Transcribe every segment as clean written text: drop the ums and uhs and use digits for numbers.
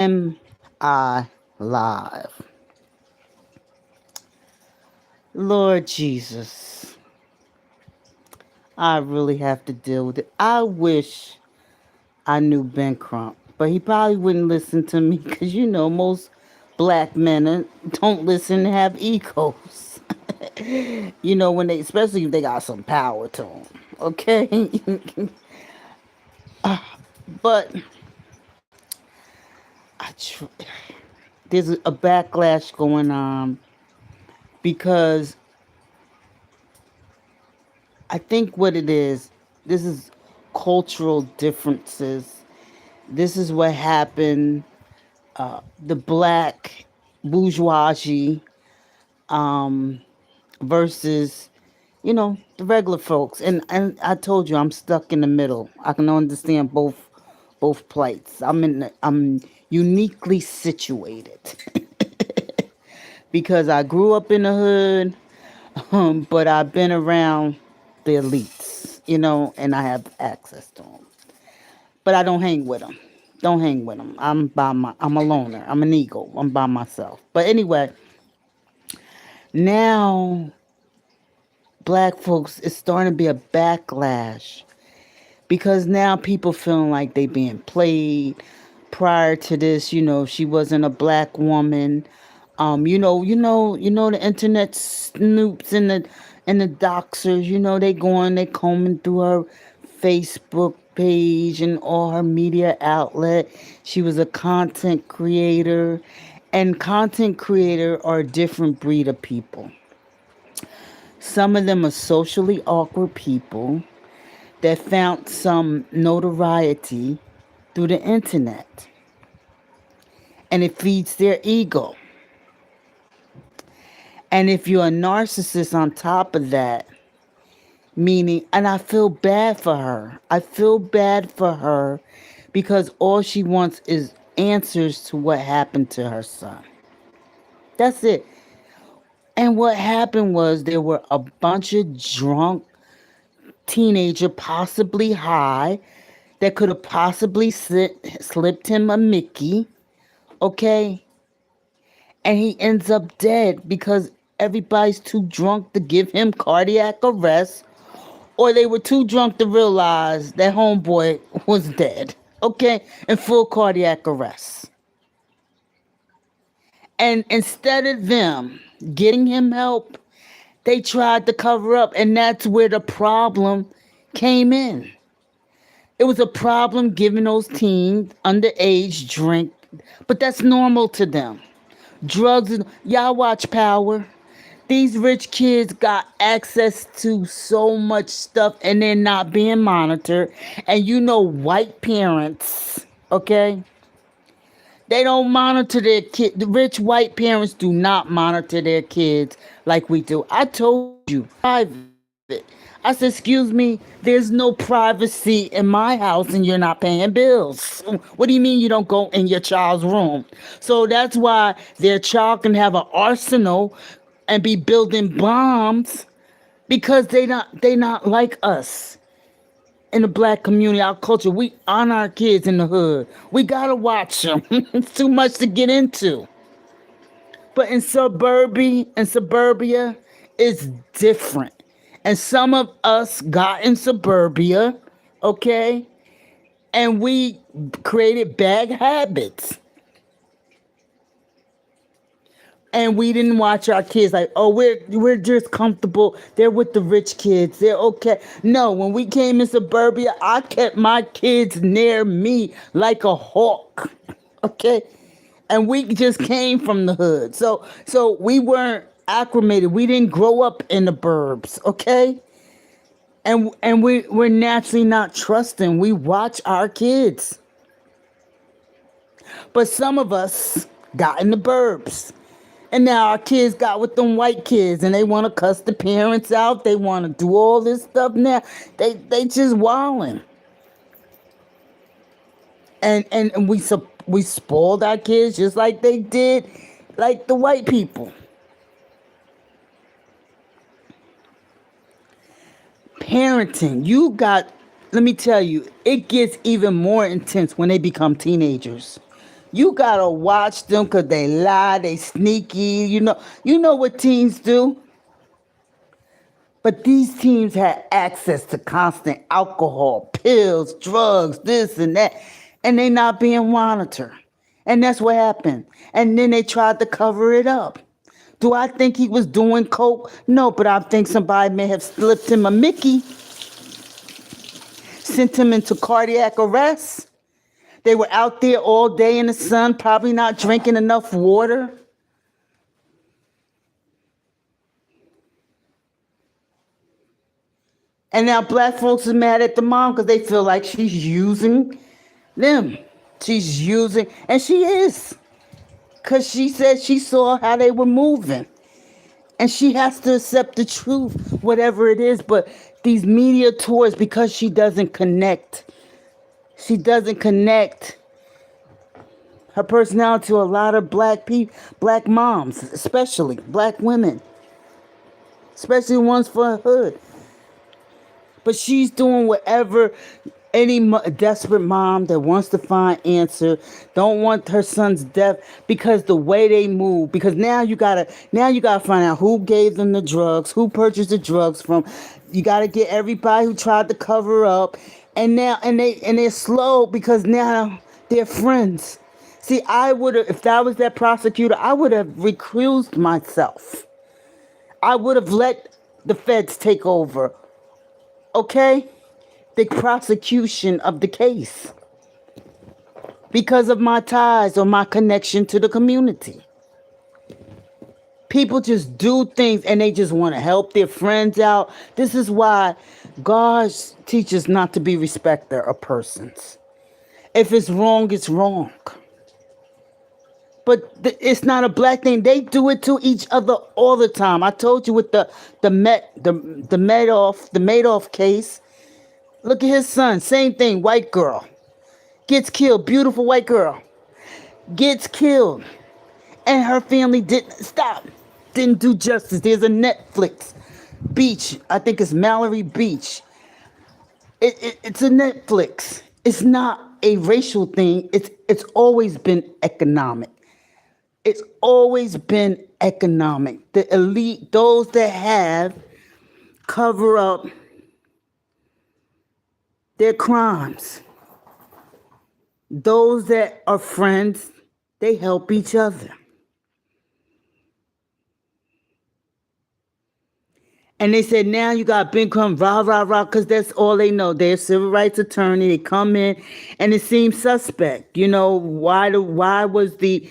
Am I live? Lord Jesus, I really have to deal with it. I wish I knew Ben Crump, but he probably wouldn't listen to me because most black men don't listen and have egos. When they, especially if they got some power to them. Okay, but I tr- there's a backlash going on because I think what it is, this is cultural differences. This is what happened. The black bourgeoisie versus, the regular folks. And I told you I'm stuck in the middle. I can understand both plights. I'm uniquely situated because I grew up in the hood, but I've been around the elites, and I have access to them. But I don't hang with them. Don't hang with them. I'm a loner. I'm an ego. I'm by myself. But anyway, now black folks, it's starting to be a backlash because now people feeling like they being played. Prior to this, she wasn't a black woman. The internet snoops and the doxers, they combing through her Facebook page and all her media outlet. She was a content creator, and content creator are a different breed of people. Some of them are socially awkward people that found some notoriety through the internet, and it feeds their ego. And if you're a narcissist on top of that, meaning, and I feel bad for her. I feel bad for her because all she wants is answers to what happened to her son. That's it. And what happened was there were a bunch of drunk teenager, possibly high, that could have possibly slipped him a Mickey, okay? And he ends up dead because everybody's too drunk to give him cardiac arrest, or they were too drunk to realize that homeboy was dead, okay, in full cardiac arrest. And instead of them getting him help, they tried to cover up, and that's where the problem came in. It was a problem giving those teens underage drink, but that's normal to them. Drugs, y'all watch Power. These rich kids got access to so much stuff and they're not being monitored. And white parents, okay? They don't monitor their kids. The rich white parents do not monitor their kids like we do. I told you, private. I said, excuse me, there's no privacy in my house and you're not paying bills. What do you mean you don't go in your child's room? So that's why their child can have an arsenal and be building bombs because they not like us in the black community, our culture. We honor our kids in the hood. We gotta watch them. It's too much to get into. But in suburbia, it's different. And some of us got in suburbia, okay, and we created bad habits. And we didn't watch our kids like, oh, we're just comfortable. They're with the rich kids. They're okay. No, when we came in suburbia, I kept my kids near me like a hawk. Okay? And we just came from the hood. So we weren't acclimated. We didn't grow up in the burbs, okay? And we're naturally not trusting. We watch our kids. But some of us got in the burbs. And now our kids got with them white kids and they want to cuss the parents out. They want to do all this stuff now. They just wilding. And we spoiled our kids just like they did like the white people. Parenting, let me tell you, it gets even more intense when they become teenagers. You gotta watch them because they lie, they sneaky. You know what teens do. But these teams had access to constant alcohol, pills, drugs, this and that, and they not being monitored. And that's what happened. And then they tried to cover it up. Do I think he was doing coke? No, but I think somebody may have slipped him a Mickey, sent him into cardiac arrest. They were out there all day in the sun, probably not drinking enough water. And now black folks are mad at the mom because they feel like she's using them. She's using, and she is. Because she said she saw how they were moving. And she has to accept the truth, whatever it is. But these media tours, because she doesn't connect her personality to a lot of black people, black moms, especially black women, especially ones for her hood. But she's doing whatever any desperate mom that wants to find answer, don't want her son's death, because the way they move, because now you gotta find out who gave them the drugs, who purchased the drugs from. You gotta get everybody who tried to cover up, and they're slow because now they're friends. See, I would have, if I was that prosecutor, I would have recused myself. I would have let the feds take over. Okay? The prosecution of the case because of my ties or my connection to the community. People just do things and they just want to help their friends out. This is why God teaches not to be respecter of persons. If it's wrong, it's wrong. But it's not a black thing. They do it to each other all the time. I told you with the Madoff case. Look at his son. Same thing. White girl gets killed. Beautiful white girl gets killed, and her family didn't do justice. There's a Netflix Beach. I think it's Mallory Beach. It's a Netflix. It's not a racial thing. It's always been economic. It's always been economic. The elite, those that have, cover up their crimes. Those that are friends, they help each other. And they said, now you got Ben Crumb, rah, rah, rah, because that's all they know. They're a civil rights attorney. They come in, and it seems suspect. Why was the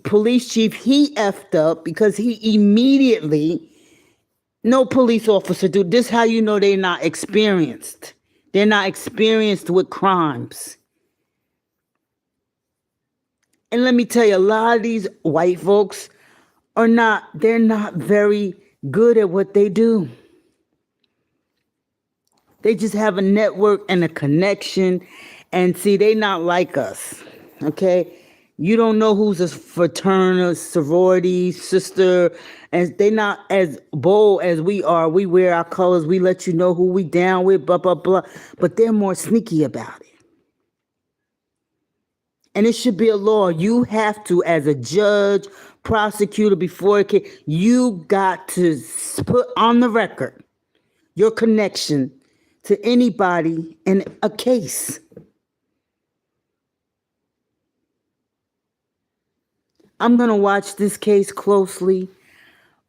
police chief, he effed up because he immediately, no police officer do. This is how you know they're not experienced. They're not experienced with crimes. And let me tell you, a lot of these white folks they're not very good at what they do. They just have a network and a connection. And see, they not like us. Okay? You don't know who's a fraternal, sorority, sister, and they not as bold as we are. We wear our colors. We let you know who we down with, blah, blah, blah. But they're more sneaky about it. And it should be a law. You have to, as a judge, prosecutor, before it can, you got to put on the record your connection to anybody in a case. I'm going to watch this case closely,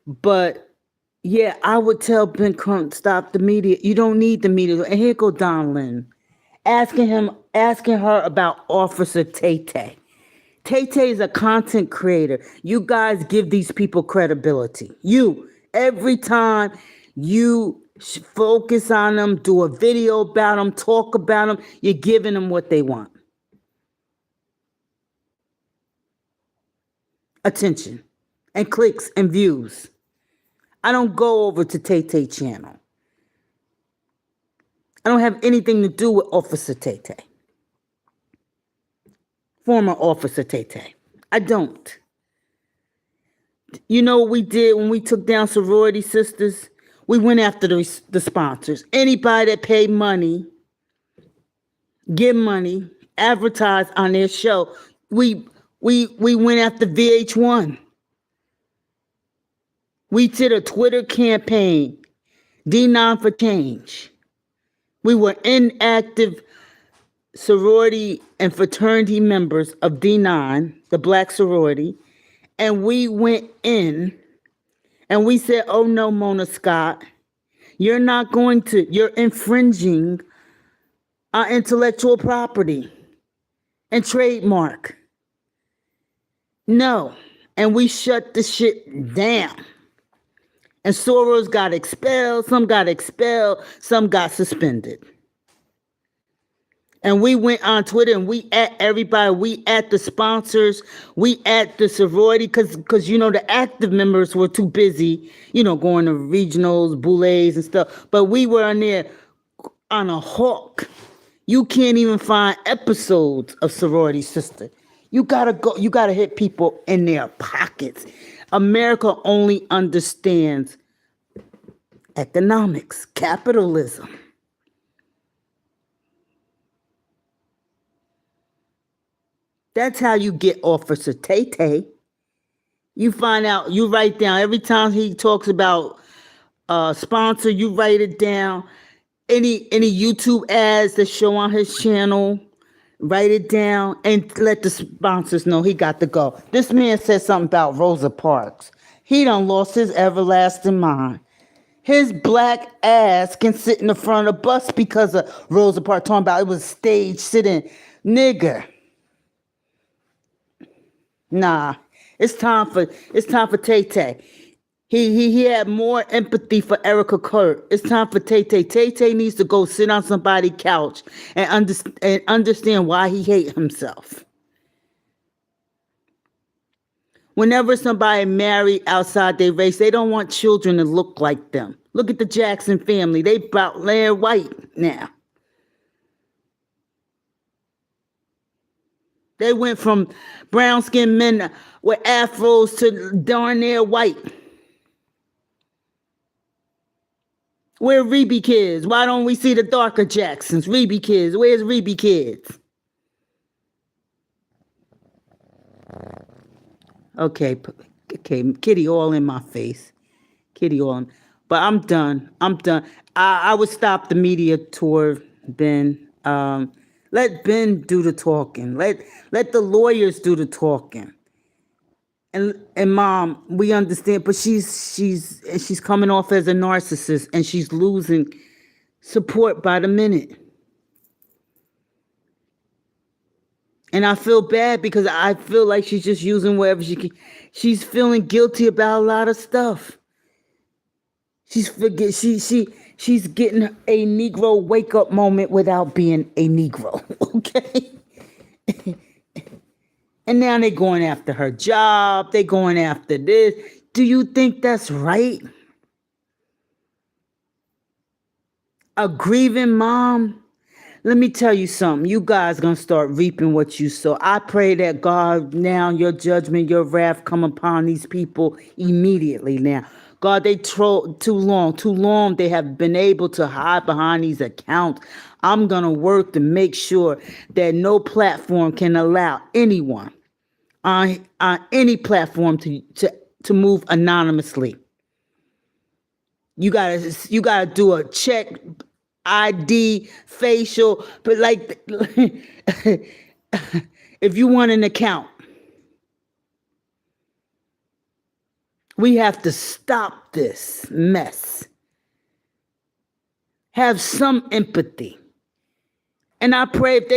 but yeah, I would tell Ben Crump, stop the media. You don't need the media. And here go Don Lynn, asking her about Officer Tay Tay. Tay Tay is a content creator. You guys give these people credibility. Every time you focus on them, do a video about them, talk about them, you're giving them what they want. Attention and clicks and views. I don't go over to Tay Tay channel. I don't have anything to do with Officer Tay Tay. Former Officer Tay Tay. I don't. You know what we did when we took down sorority sisters? We went after the sponsors. Anybody that paid money, give money, advertise on their show, We we went after VH1. We did a Twitter campaign, D9 for Change. We were inactive sorority and fraternity members of D9, the black sorority, and we went in and we said, oh no, Mona Scott, you're infringing our intellectual property and trademark. No. And we shut the shit down. And Soros got expelled, some got suspended. And we went on Twitter and we at everybody, we at the sponsors, we at the sorority, because the active members were too busy, going to regionals, boulets and stuff. But we were on there on a hawk. You can't even find episodes of Sorority Sister. You gotta hit people in their pockets. America only understands economics, capitalism. That's how you get Officer Tay. You find out, you write down every time he talks about sponsor, you write it down. Any YouTube ads that show on his channel, write it down and let the sponsors know he got to go. This man said something about Rosa Parks. He done lost his everlasting mind. His black ass can sit in the front of the bus because of Rosa Parks talking about it was stage sitting. Nigga. Nah. It's time for Tay. He had more empathy for Erica Kurt. It's time for Tay. Tay needs to go sit on somebody's couch and understand why he hates himself. Whenever somebody marry outside their race, they don't want children to look like them. Look at the Jackson family. They about land white now. They went from brown-skinned men with afros to darn near white. Where Reby kids? Why don't we see the darker Jacksons? Reby kids. Where's Reby kids? Okay, Kitty all in my face. But I'm done. I would stop the media tour, Ben. Let Ben do the talking. Let the lawyers do the talking. And Mom, we understand, but she's coming off as a narcissist and she's losing support by the minute. And I feel bad because I feel like she's just using whatever she can. She's feeling guilty about a lot of stuff. She's getting a Negro wake up moment without being a Negro. Okay. And now they're going after her job. They're going after this. Do you think that's right? A grieving mom? Let me tell you something. You guys going to start reaping what you sow. I pray that God, now your judgment, your wrath come upon these people immediately now. God, they troll too long. They have been able to hide behind these accounts. I'm going to work to make sure that no platform can allow anyone on any platform to move anonymously. You gotta do a check, ID, facial, but like if you want an account, we have to stop this mess. Have some empathy. And I pray if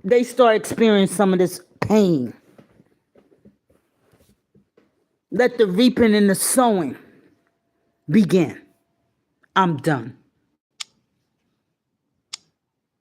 they start experiencing some of this pain. Let the reaping and the sowing begin. I'm done.